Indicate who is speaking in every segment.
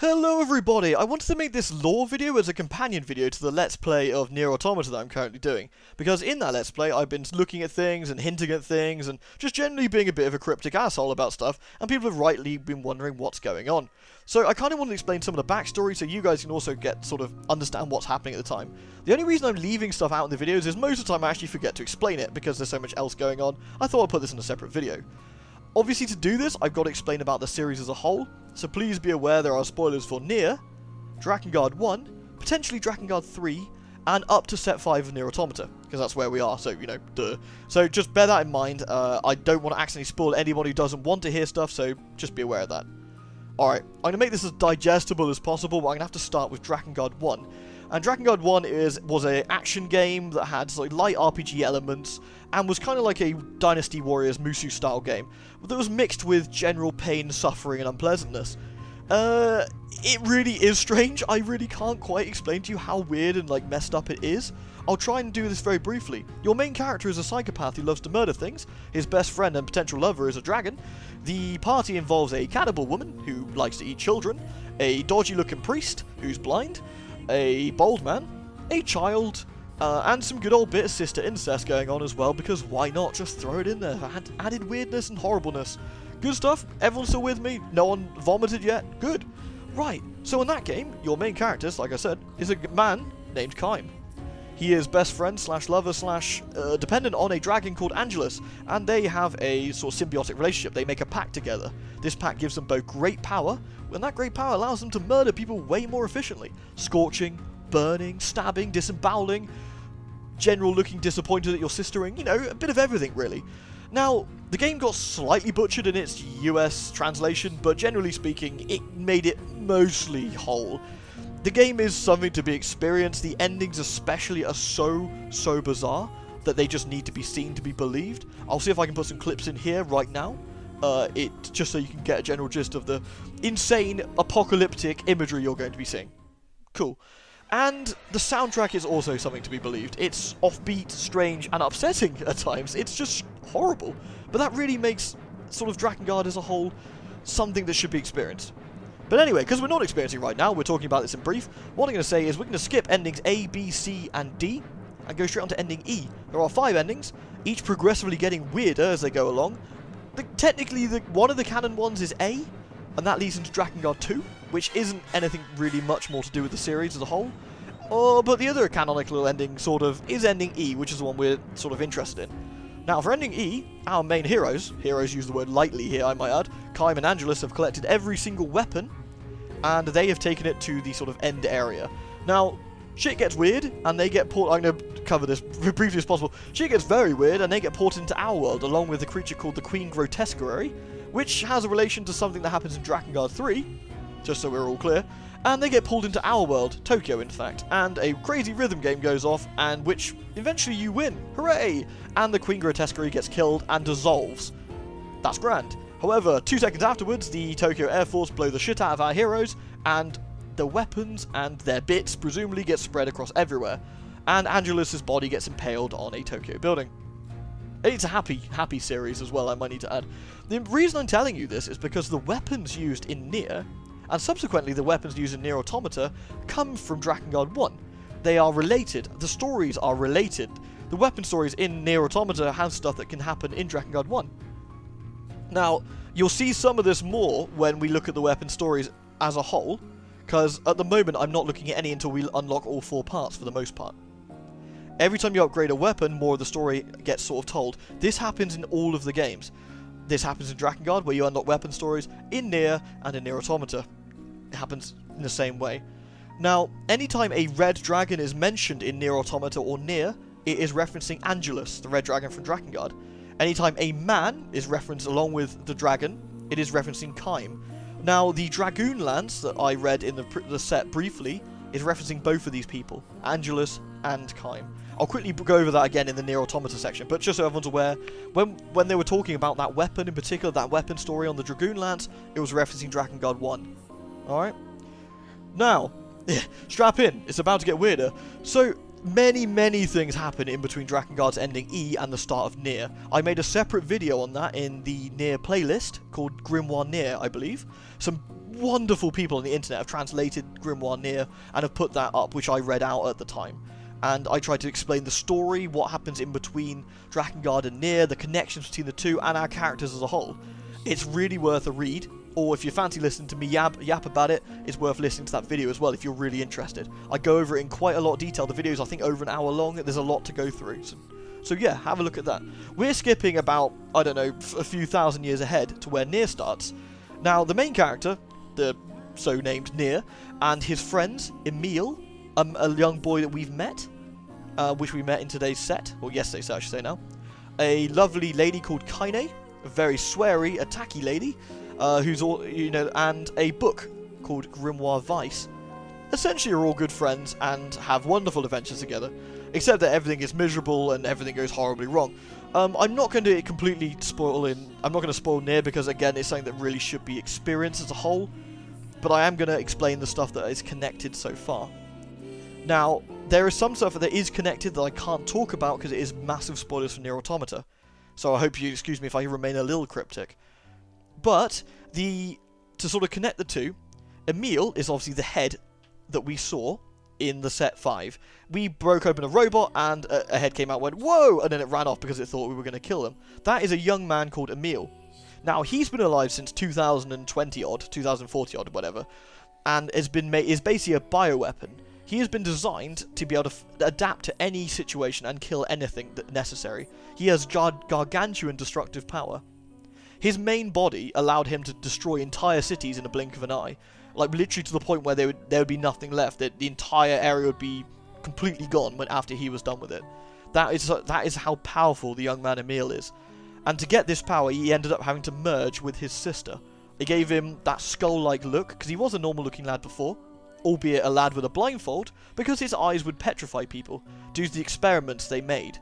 Speaker 1: Hello everybody, I wanted to make this lore video as a companion video to the Let's Play of NieR Automata that I'm currently doing, because in that Let's Play I've been looking at things and hinting at things and just generally being a bit of a cryptic asshole about stuff, and people have rightly been wondering what's going on. So I kind of want to explain some of the backstory so you guys can also understand what's happening at the time. The only reason I'm leaving stuff out in the videos is most of the time I actually forget to explain it because there's so much else going on. I thought I'd put this in a separate video. Obviously, to do this, I've got to explain about the series as a whole, so please be aware there are spoilers for NieR, Drakengard 1, potentially Drakengard 3, and up to Set 5 of NieR Automata, because that's where we are, so, you know, duh. So just bear that in mind. I don't want to accidentally spoil anyone who doesn't want to hear stuff, so just be aware of that. Alright, I'm going to make this as digestible as possible, but I'm going to have to start with Drakengard 1. And Drakengard 1 was an action game that had like light RPG elements and was kind of like a Dynasty Warriors Musou style game that was mixed with general pain, suffering and unpleasantness. It really is strange. I really can't quite explain to you how weird and like messed up it is. I'll try and do this very briefly. Your main character is a psychopath who loves to murder things. His best friend and potential lover is a dragon. The party involves a cannibal woman who likes to eat children, a dodgy looking priest who's blind, a bold man, a child, and some good old bit of sister incest going on as well, because why not just throw it in there for added weirdness and horribleness. Good stuff? Everyone still with me? No one vomited yet? Good. Right, so in that game, your main character, like I said, is a man named Kaim. He is best friend slash lover slash dependent on a dragon called Angelus, and they have a sort of symbiotic relationship. They make a pact together. This pact gives them both great power, and that great power allows them to murder people way more efficiently. Scorching, burning, stabbing, disemboweling, general looking disappointed at your sistering, you know, a bit of everything really. Now, the game got slightly butchered in its US translation, but generally speaking, it made it mostly whole. The game is something to be experienced. The endings especially are so bizarre that they just need to be seen to be believed. I'll see if I can put some clips in here right now, just so you can get a general gist of the insane apocalyptic imagery you're going to be seeing. Cool. And the soundtrack is also something to be believed. It's offbeat, strange, and upsetting at times. It's just horrible. But that really makes sort of Drakengard as a whole something that should be experienced. But anyway, because we're not experiencing right now, we're talking about this in brief, what I'm going to say is we're going to skip endings A, B, C, and D, and go straight on to ending E. There are 5 endings, each progressively getting weirder as they go along. Technically, one of the canon ones is A, and that leads into Drakengard 2, which isn't anything really much more to do with the series as a whole. But the other canonical ending sort of is ending E, which is the one we're sort of interested in. Now, for ending E, our main heroes use the word lightly here, I might add, Kaim and Angelus have collected every single weapon, and they have taken it to the sort of end area. Now, shit gets weird, and they get I'm going to cover this as briefly as possible. Shit gets very weird, and they get ported into our world, along with a creature called the Queen Grotesquerary, which has a relation to something that happens in Drakengard 3, just so we're all clear, and they get pulled into our world, Tokyo in fact, and a crazy rhythm game goes off, and which eventually you win. Hooray! And the Queen Grotesquerary gets killed and dissolves. That's grand. However, 2 seconds afterwards, the Tokyo Air Force blow the shit out of our heroes, and the weapons and their bits presumably get spread across everywhere, and Angelus's body gets impaled on a Tokyo building. It's a happy series as well, I might need to add. The reason I'm telling you this is because the weapons used in NieR, and subsequently the weapons used in NieR Automata, come from Drakengard 1. They are related. The stories are related. The weapon stories in NieR Automata have stuff that can happen in Drakengard 1. Now, you'll see some of this more when we look at the weapon stories as a whole, because at the moment I'm not looking at any until we unlock all 4 parts for the most part. Every time you upgrade a weapon, more of the story gets sort of told. This happens in all of the games. This happens in Drakengard, where you unlock weapon stories, in NieR, and in NieR Automata. It happens in the same way. Now, anytime a red dragon is mentioned in NieR Automata or NieR, it is referencing Angelus, the red dragon from Drakengard. Anytime a man is referenced along with the dragon, it is referencing Kaim. Now, the Dragoon Lance that I read in the set briefly is referencing both of these people, Angelus and Kaim. I'll quickly go over that again in the NieR Automata section, but just so everyone's aware, when they were talking about that weapon in particular, that weapon story on the Dragoon Lance, it was referencing Drakengard 1. Alright? Now, strap in, it's about to get weirder. So, many things happen in between Drakengard's ending E and the start of NieR. I made a separate video on that in the NieR playlist, called Grimoire NieR, I believe. Some wonderful people on the internet have translated Grimoire NieR and have put that up, which I read out at the time. And I tried to explain the story, what happens in between Drakengard and NieR, the connections between the two, and our characters as a whole. It's really worth a read, or if you fancy listening to me yap about it, it's worth listening to that video as well if you're really interested. I go over it in quite a lot of detail. The video's, I think, over an hour long. There's a lot to go through. So yeah, have a look at that. We're skipping about, I don't know, a few thousand years ahead to where NieR starts. Now, the main character, the so-named NieR, and his friends, Emil, a young boy that we've met, which we met in today's set, or yesterday's set I should say now, a lovely lady called Kaine, a very sweary, attacky lady, who's all, and a book called Grimoire Vice. Essentially are all good friends and have wonderful adventures together, except that everything is miserable and everything goes horribly wrong. I'm not going to completely I'm not going to spoil NieR because, again, it's something that really should be experienced as a whole, but I am going to explain the stuff that is connected so far. Now, there is some stuff that is connected that I can't talk about because it is massive spoilers for NieR Automata, so I hope you excuse me if I remain a little cryptic. But, to sort of connect the two, Emil is obviously the head that we saw in the set 5. We broke open a robot and a head came out and went, "Whoa!" and then it ran off because it thought we were going to kill him. That is a young man called Emil. Now, he's been alive since 2020-odd, 2040-odd, whatever, and is basically a bioweapon. He has been designed to be able to adapt to any situation and kill anything that's necessary. He has gargantuan destructive power. His main body allowed him to destroy entire cities in a blink of an eye. Like, literally to the point where there would be nothing left. The entire area would be completely gone after he was done with it. That is how powerful the young man Emil is. And to get this power, he ended up having to merge with his sister. It gave him that skull-like look, because he was a normal-looking lad before, albeit a lad with a blindfold, because his eyes would petrify people, due to the experiments they made.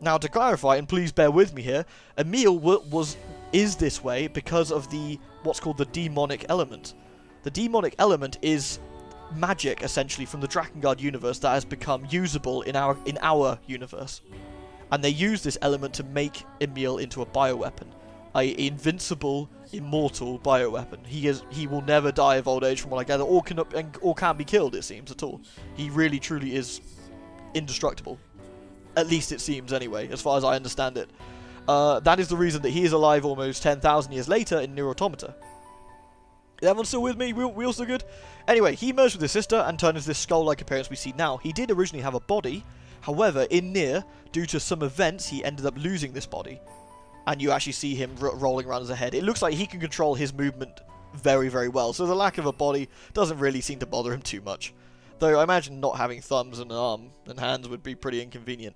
Speaker 1: Now, to clarify, and please bear with me here, Emil is this way because of what's called the demonic element. The demonic element is magic, essentially, from the Drakengard universe that has become usable in our universe. And they use this element to make Emil into a bioweapon. An invincible, immortal bioweapon. He will never die of old age, from what I gather, or can be killed, it seems, at all. He really, truly is indestructible. At least it seems, anyway, as far as I understand it. That is the reason that he is alive almost 10,000 years later in NieR Automata. Is everyone still with me? We all still good? Anyway, he merged with his sister and turned into this skull-like appearance we see now. He did originally have a body. However, in NieR, due to some events, he ended up losing this body. And you actually see him rolling around as a head. It looks like he can control his movement very, very well. So the lack of a body doesn't really seem to bother him too much. Though I imagine not having thumbs and an arm and hands would be pretty inconvenient.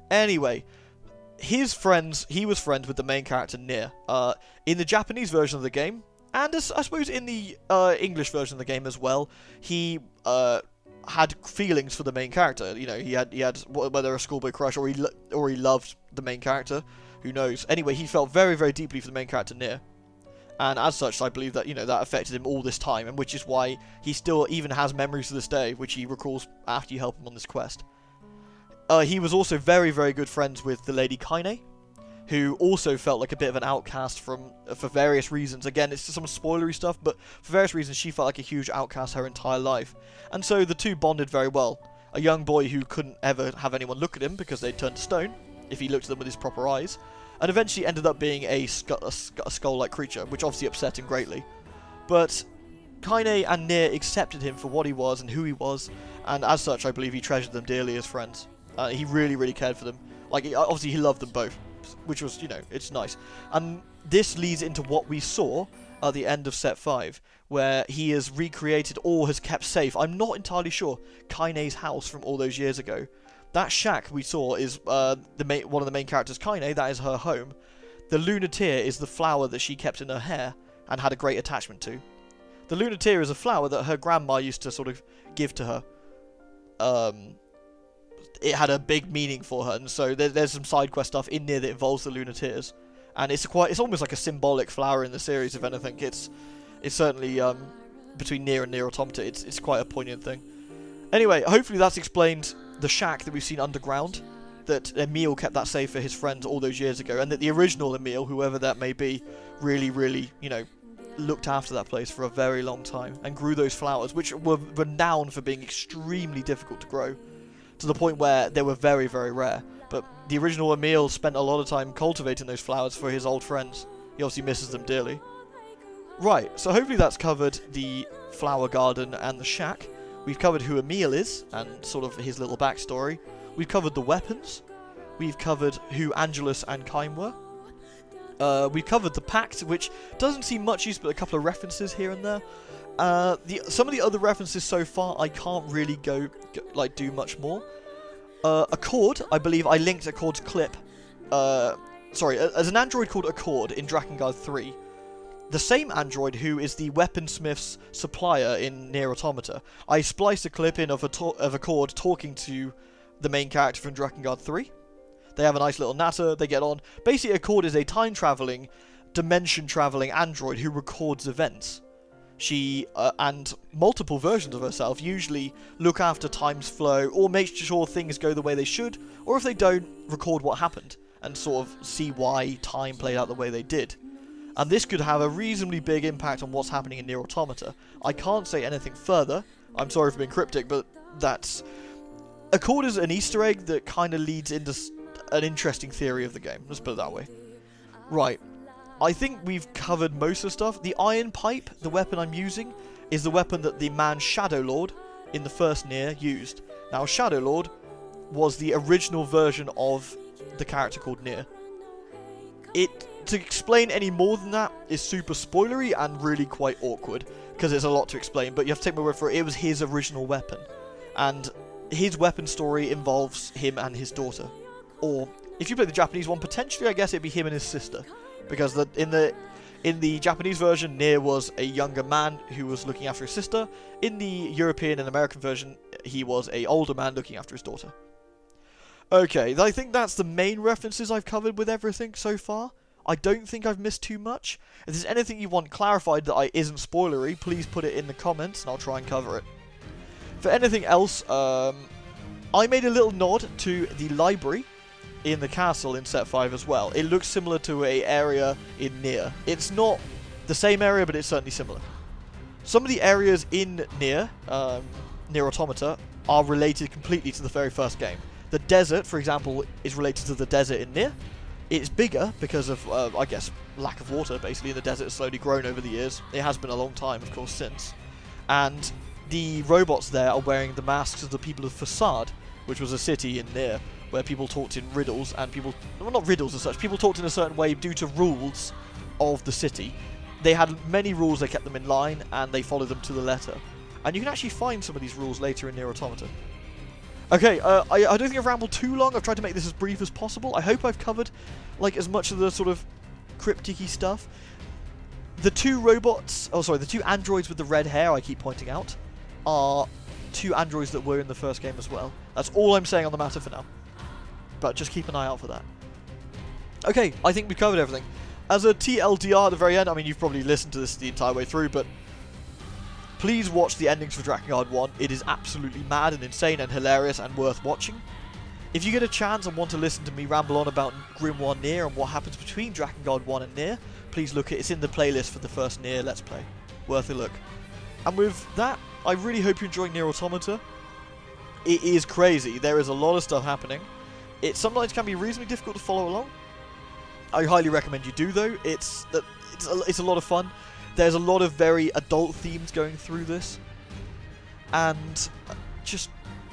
Speaker 1: Anyway, he was friends with the main character NieR. In the Japanese version of the game, and I suppose in the English version of the game as well, he had feelings for the main character. You know, he had whether a schoolboy crush or he loved the main character. Who knows? Anyway, he felt very, very deeply for the main character NieR. And as such, I believe that, that affected him all this time, and which is why he still even has memories to this day, which he recalls after you help him on this quest. He was also very, very good friends with the lady Kaine, who also felt like a bit of an outcast for various reasons. Again, it's some spoilery stuff, but for various reasons, she felt like a huge outcast her entire life. And so the two bonded very well. A young boy who couldn't ever have anyone look at him because they'd turned to stone, if he looked at them with his proper eyes, and eventually ended up being a skull-like creature, which obviously upset him greatly. But Kaine and NieR accepted him for what he was and who he was, and as such, I believe he treasured them dearly as friends. He really, really cared for them. Like, obviously, he loved them both, which was, it's nice. And this leads into what we saw at the end of Set 5, where he has recreated or has kept safe, I'm not entirely sure, Kaine's house from all those years ago. That shack we saw is one of the main characters, Kaine. That is her home. The Lunateer is the flower that she kept in her hair and had a great attachment to. The Lunateer is a flower that her grandma used to sort of give to her. It had a big meaning for her, and so there's some side quest stuff in NieR that involves the Lunateers, and it's almost like a symbolic flower in the series. If anything, it's certainly between NieR and NieR Automata, it's quite a poignant thing. Anyway, hopefully that's explained the shack that we've seen underground, that Emil kept that safe for his friends all those years ago, and that the original Emil, whoever that may be, really, really, looked after that place for a very long time and grew those flowers, which were renowned for being extremely difficult to grow, to the point where they were very, very rare. But the original Emil spent a lot of time cultivating those flowers for his old friends. He obviously misses them dearly. Right, so hopefully that's covered the flower garden and the shack. We've covered who Emil is and sort of his little backstory. We've covered the weapons. We've covered who Angelus and Kaim were. We've covered the pact, which doesn't seem much use, but a couple of references here and there. Some of the other references so far, I can't really do much more. Accord, I believe I linked Accord's clip. There's an android called Accord in Drakengard 3. The same android who is the weaponsmith's supplier in NieR Automata. I spliced a clip in of Accord talking to the main character from Drakengard 3. They have a nice little natter, they get on. Basically, Accord is a time-travelling, dimension-travelling android who records events. She, and multiple versions of herself, usually look after time's flow, or make sure things go the way they should, or if they don't, record what happened, and sort of see why time played out the way they did. And this could have a reasonably big impact on what's happening in NieR Automata. I can't say anything further, I'm sorry for being cryptic, but that's... Accord is an Easter egg that kind of leads into an interesting theory of the game, let's put it that way. Right. I think we've covered most of the stuff. The iron pipe, the weapon I'm using, is the weapon that the man Shadow Lord in the first NieR used. Now, Shadow Lord was the original version of the character called NieR. To explain any more than that is super spoilery and really quite awkward, because there's a lot to explain, but you have to take my word for it, it was his original weapon. And his weapon story involves him and his daughter. Or, if you play the Japanese one, potentially I guess it'd be him and his sister. Because in the Japanese version, NieR was a younger man who was looking after his sister. In the European and American version, he was an older man looking after his daughter. Okay, I think that's the main references I've covered with everything so far. I don't think I've missed too much. If there's anything you want clarified that isn't spoilery, please put it in the comments and I'll try and cover it. For anything else, I made a little nod to the library in the castle in set 5 as well. It looks similar to an area in NieR. It's not the same area, but it's certainly similar. Some of the areas in NieR Automata, are related completely to the very first game. The desert, for example, is related to the desert in NieR. It's bigger because of, I guess, lack of water, basically. The desert has slowly grown over the years. It has been a long time, of course, since. And the robots there are wearing the masks of the people of Facade, which was a city in NieR, where people talked in riddles, and people... Well, not riddles as such. People talked in a certain way due to rules of the city. They had many rules, they kept them in line, and they followed them to the letter. And you can actually find some of these rules later in NieR Automata. Okay, I don't think I've rambled too long. I've tried to make this as brief as possible. I hope I've covered, like, as much of the sort of cryptic-y stuff. The two robots... Oh, sorry, the two androids with the red hair I keep pointing out are two androids that were in the first game as well. That's all I'm saying on the matter for now. But just keep an eye out for that. Okay, I think we've covered everything. As a TLDR at the very end, I mean, you've probably listened to this the entire way through, but please watch the endings for Drakengard 1. It is absolutely mad and insane and hilarious and worth watching. If you get a chance and want to listen to me ramble on about Grimoire NieR and what happens between Drakengard 1 and NieR, please look it's in the playlist for the first NieR Let's Play. Worth a look. And with that, I really hope you're enjoying NieR Automata. It is crazy. There is a lot of stuff happening. It sometimes can be reasonably difficult to follow along. I highly recommend you do, though. It's a lot of fun. There's a lot of very adult themes going through this. And just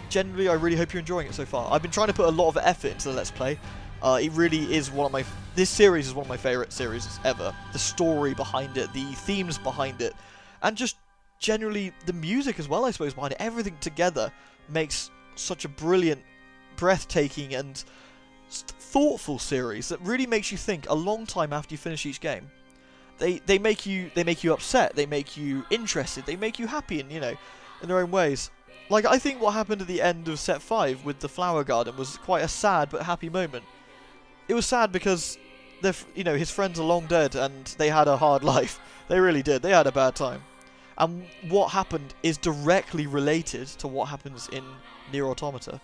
Speaker 1: generally, I really hope you're enjoying it so far. I've been trying to put a lot of effort into the Let's Play. It really is one of my... This series is one of my favourite series ever. The story behind it, the themes behind it, and just generally the music as well, I suppose, behind it. Everything together makes such a brilliant, breathtaking, and thoughtful series that really makes you think a long time after you finish each game. They make you upset, they make you interested, they make you happy in their own ways. Like, I think what happened at the end of set 5 with the flower garden was quite a sad but happy moment. It was sad because his friends are long dead and they had a hard life. They really did. They had a bad time. And what happened is directly related to what happens in NieR Automata.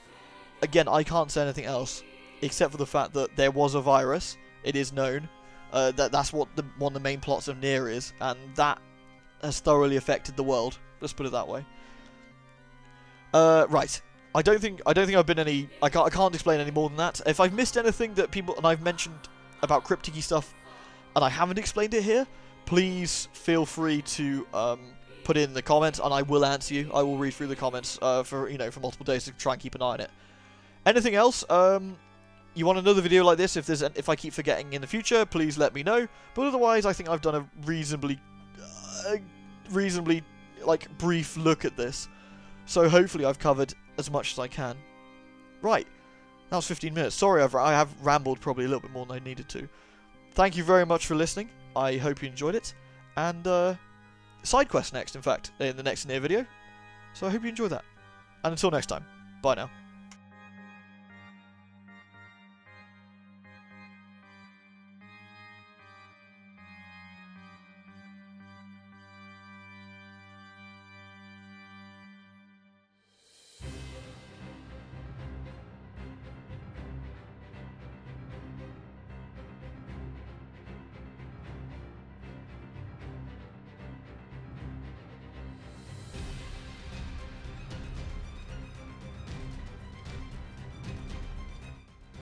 Speaker 1: Again, I can't say anything else except for the fact that there was a virus. It is known. That's what one of the main plots of NieR is, and that has thoroughly affected the world. Let's put it that way. Right. I don't think I've been any. I can't explain any more than that. If I've missed anything that people and I've mentioned about cryptic-y stuff, and I haven't explained it here, please feel free to put in the comments, and I will answer you. I will read through the comments for multiple days to try and keep an eye on it. Anything else? You want another video like this? If I keep forgetting in the future, please let me know. But otherwise, I think I've done a reasonably like brief look at this. So hopefully I've covered as much as I can. Right, that was 15 minutes. Sorry, I have rambled probably a little bit more than I needed to. Thank you very much for listening. I hope you enjoyed it. And side quest next, in fact, in the next NieR video. So I hope you enjoy that. And until next time, bye now.